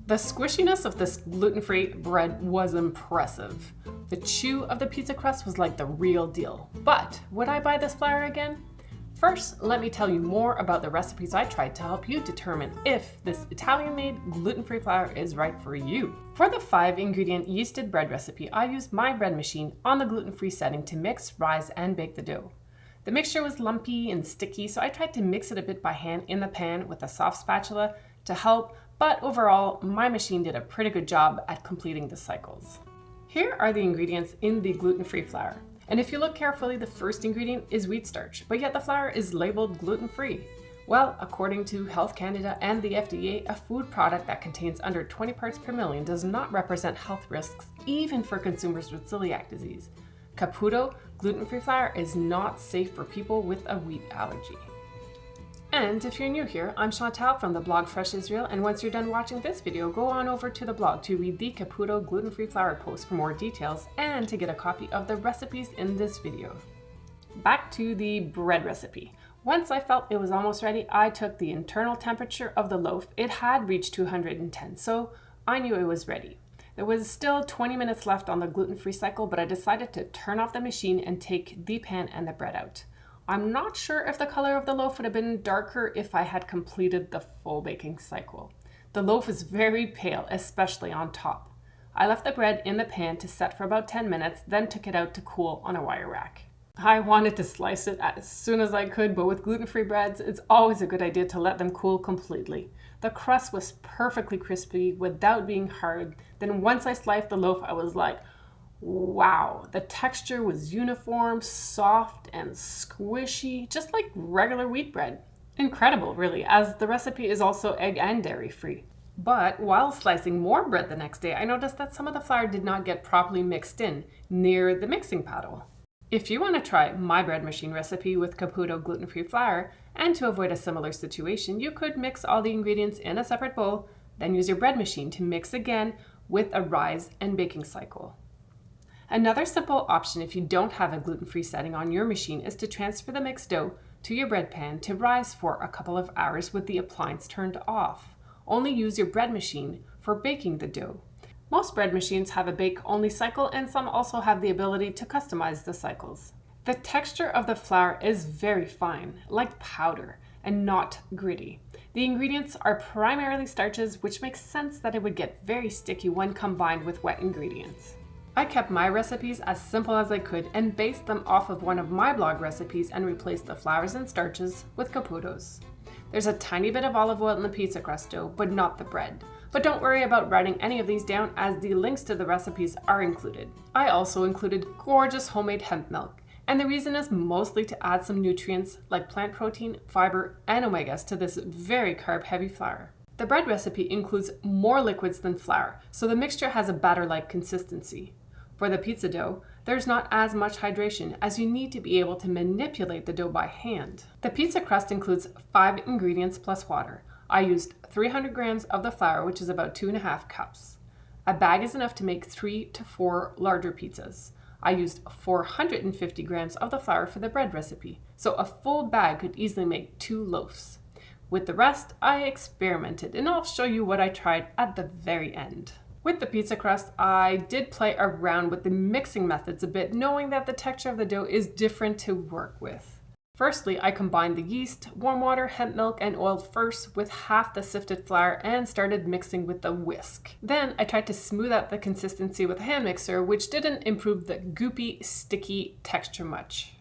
The squishiness of this gluten-free bread was impressive. The chew of the pizza crust was like the real deal. But would I buy this flour again? First, let me tell you more about the recipes I tried to help you determine if this Italian-made gluten-free flour is right for you. For the 5-ingredient yeasted bread recipe, I used my bread machine on the gluten-free setting to mix, rise, and bake the dough. The mixture was lumpy and sticky, so I tried to mix it a bit by hand in the pan with a soft spatula to help, but overall, my machine did a pretty good job at completing the cycles. Here are the ingredients in the gluten-free flour. And if you look carefully, the first ingredient is wheat starch, but yet the flour is labeled gluten-free. Well, according to Health Canada and the FDA, a food product that contains under 20 parts per million does not represent health risks, even for consumers with celiac disease. Caputo gluten-free flour is not safe for people with a wheat allergy. And if you're new here, I'm Chantal from the blog Fresh Israel, and once you're done watching this video, go on over to the blog to read the Caputo gluten-free flour post for more details and to get a copy of the recipes in this video. Back to the bread recipe. Once I felt it was almost ready, I took the internal temperature of the loaf. It had reached 210, so I knew it was ready. There was still 20 minutes left on the gluten-free cycle, but I decided to turn off the machine and take the pan and the bread out. I'm not sure if the color of the loaf would have been darker if I had completed the full baking cycle. The loaf is very pale, especially on top. I left the bread in the pan to set for about 10 minutes, then took it out to cool on a wire rack. I wanted to slice it as soon as I could, but with gluten-free breads, it's always a good idea to let them cool completely. The crust was perfectly crispy without being hard. Then once I sliced the loaf, I was like, wow, the texture was uniform, soft, and squishy, just like regular wheat bread. Incredible, really, as the recipe is also egg and dairy free. But while slicing more bread the next day, I noticed that some of the flour did not get properly mixed in near the mixing paddle. If you want to try my bread machine recipe with Caputo gluten-free flour, and to avoid a similar situation, you could mix all the ingredients in a separate bowl, then use your bread machine to mix again with a rise and baking cycle. Another simple option if you don't have a gluten-free setting on your machine is to transfer the mixed dough to your bread pan to rise for a couple of hours with the appliance turned off. Only use your bread machine for baking the dough. Most bread machines have a bake-only cycle, and some also have the ability to customize the cycles. The texture of the flour is very fine, like powder, and not gritty. The ingredients are primarily starches, which makes sense that it would get very sticky when combined with wet ingredients. I kept my recipes as simple as I could and based them off of one of my blog recipes and replaced the flours and starches with Caputos. There's a tiny bit of olive oil in the pizza crust dough, but not the bread. But don't worry about writing any of these down, as the links to the recipes are included. I also included gorgeous homemade hemp milk, and the reason is mostly to add some nutrients like plant protein, fiber, and omegas to this very carb-heavy flour. The bread recipe includes more liquids than flour, so the mixture has a batter-like consistency. For the pizza dough, there's not as much hydration, as you need to be able to manipulate the dough by hand. The pizza crust includes 5 ingredients plus water. I used 300 grams of the flour, which is about 2.5 cups. A bag is enough to make 3 to 4 larger pizzas. I used 450 grams of the flour for the bread recipe, so a full bag could easily make 2 loaves. With the rest, I experimented, and I'll show you what I tried at the very end. With the pizza crust, I did play around with the mixing methods a bit, knowing that the texture of the dough is different to work with. Firstly, I combined the yeast, warm water, hemp milk, and oil first with half the sifted flour and started mixing with a whisk. Then I tried to smooth out the consistency with a hand mixer, which didn't improve the goopy, sticky texture much.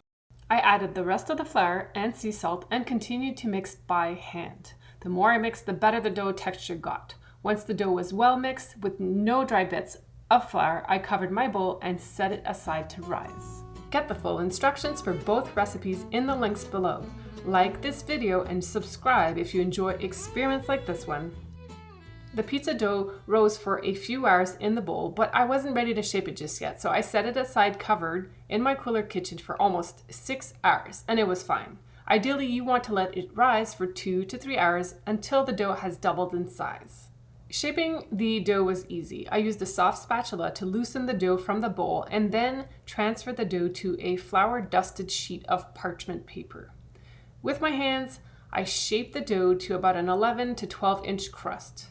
I added the rest of the flour and sea salt and continued to mix by hand. The more I mixed, the better the dough texture got. Once the dough was well mixed with no dry bits of flour, I covered my bowl and set it aside to rise. Get the full instructions for both recipes in the links below. Like this video and subscribe if you enjoy experiments like this one. The pizza dough rose for a few hours in the bowl, but I wasn't ready to shape it just yet, so I set it aside covered in my cooler kitchen for almost 6 hours, and it was fine. Ideally, you want to let it rise for 2 to 3 hours until the dough has doubled in size. Shaping the dough was easy. I used a soft spatula to loosen the dough from the bowl and then transfer the dough to a flour-dusted sheet of parchment paper. With my hands, I shaped the dough to about an 11 to 12 inch crust.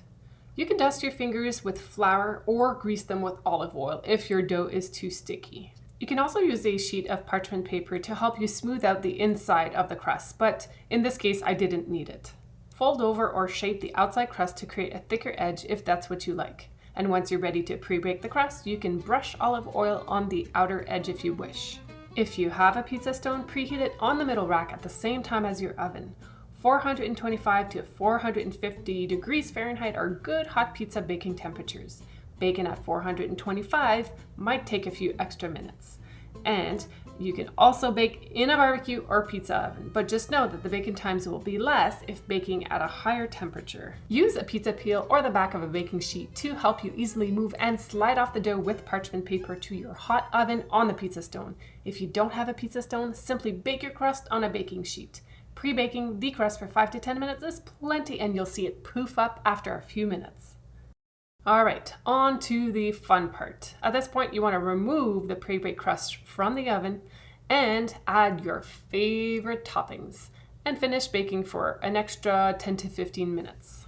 You can dust your fingers with flour or grease them with olive oil if your dough is too sticky. You can also use a sheet of parchment paper to help you smooth out the inside of the crust, but in this case I didn't need it. Fold over or shape the outside crust to create a thicker edge if that's what you like. And once you're ready to pre-bake the crust, you can brush olive oil on the outer edge if you wish. If you have a pizza stone, preheat it on the middle rack at the same time as your oven. 425 to 450 degrees Fahrenheit are good hot pizza baking temperatures. Baking at 425 might take a few extra minutes. And you can also bake in a barbecue or pizza oven, but just know that the baking times will be less if baking at a higher temperature. Use a pizza peel or the back of a baking sheet to help you easily move and slide off the dough with parchment paper to your hot oven on the pizza stone. If you don't have a pizza stone, simply bake your crust on a baking sheet. Pre-baking the crust for 5 to 10 minutes is plenty, and you'll see it poof up after a few minutes. Alright, on to the fun part. At this point, you want to remove the pre-baked crust from the oven and add your favorite toppings and finish baking for an extra 10 to 15 minutes.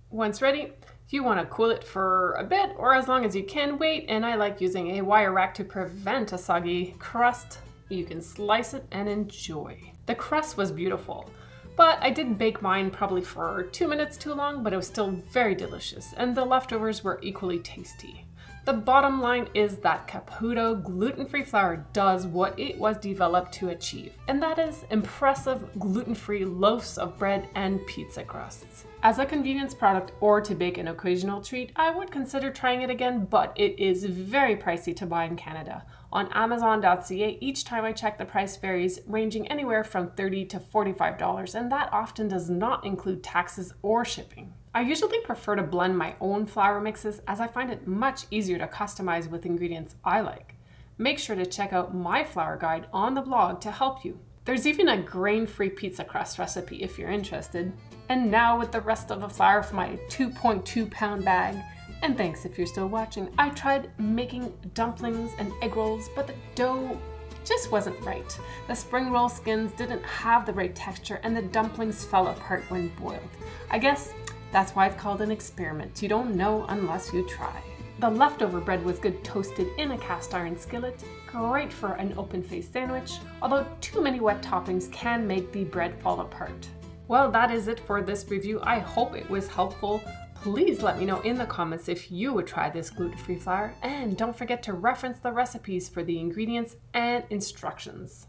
Once ready, you want to cool it for a bit or as long as you can wait, and I like using a wire rack to prevent a soggy crust. You can slice it and enjoy. The crust was beautiful. But I did bake mine probably for 2 minutes too long, but it was still very delicious, and the leftovers were equally tasty. The bottom line is that Caputo gluten-free flour does what it was developed to achieve, and that is impressive gluten-free loaves of bread and pizza crusts. As a convenience product or to bake an occasional treat, I would consider trying it again, but it is very pricey to buy in Canada. On Amazon.ca, each time I check, the price varies, ranging anywhere from $30 to $45, and that often does not include taxes or shipping. I usually prefer to blend my own flour mixes as I find it much easier to customize with ingredients I like. Make sure to check out my flour guide on the blog to help you. There's even a grain-free pizza crust recipe if you're interested. And now with the rest of the flour for my 2.2 pound bag. And thanks if you're still watching. I tried making dumplings and egg rolls, but the dough just wasn't right. The spring roll skins didn't have the right texture and the dumplings fell apart when boiled. I guess that's why it's called an experiment. You don't know unless you try. The leftover bread was good toasted in a cast iron skillet, great for an open-faced sandwich, although too many wet toppings can make the bread fall apart. Well, that is it for this review. I hope it was helpful. Please let me know in the comments if you would try this gluten-free flour, and don't forget to reference the recipes for the ingredients and instructions.